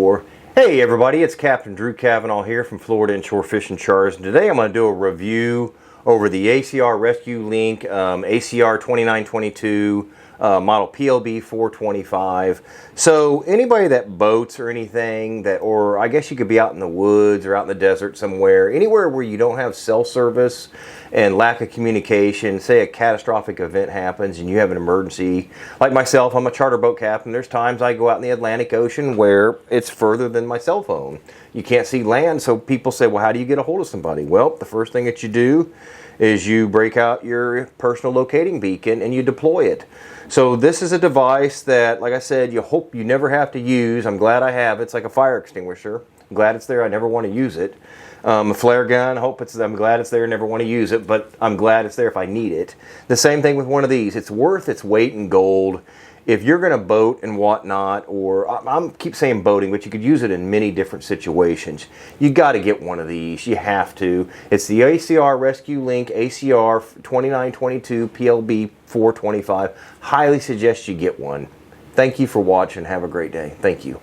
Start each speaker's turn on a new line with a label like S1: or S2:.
S1: inshore. Hey everybody, it's Captain Drew Cavanaugh here from Florida Inshore Fishing Charters, and today I'm going to do a review over the ACR ResQLink ACR 2922 model PLB 425. So anybody that boats or anything, or I guess you could be out in the woods or out in the desert somewhere, anywhere where you don't have cell service and lack of communication, say a catastrophic event happens and you have an emergency. Like myself, I'm a charter boat captain. There's times I go out in the Atlantic Ocean where it's further than my cell phone. You can't see land, so people say, well, how do you get a hold of somebody? Well, the first thing that you do is you break out your personal locating beacon and you deploy it. So this is a device that, like I said, you hope you never have to use. I'm glad I have it. It's like a fire extinguisher. I'm glad it's there. I never want to use it. A flare gun, I'm glad it's there. Never want to use it, but I'm glad it's there if I need it. The same thing with one of these. It's worth its weight in gold. If you're going to boat and whatnot, or I keep saying boating, but you could use it in many different situations. You got to get one of these. You have to. It's the ACR ResQLink ACR 2922 PLB 425. Highly suggest you get one. Thank you for watching. Have a great day. Thank you.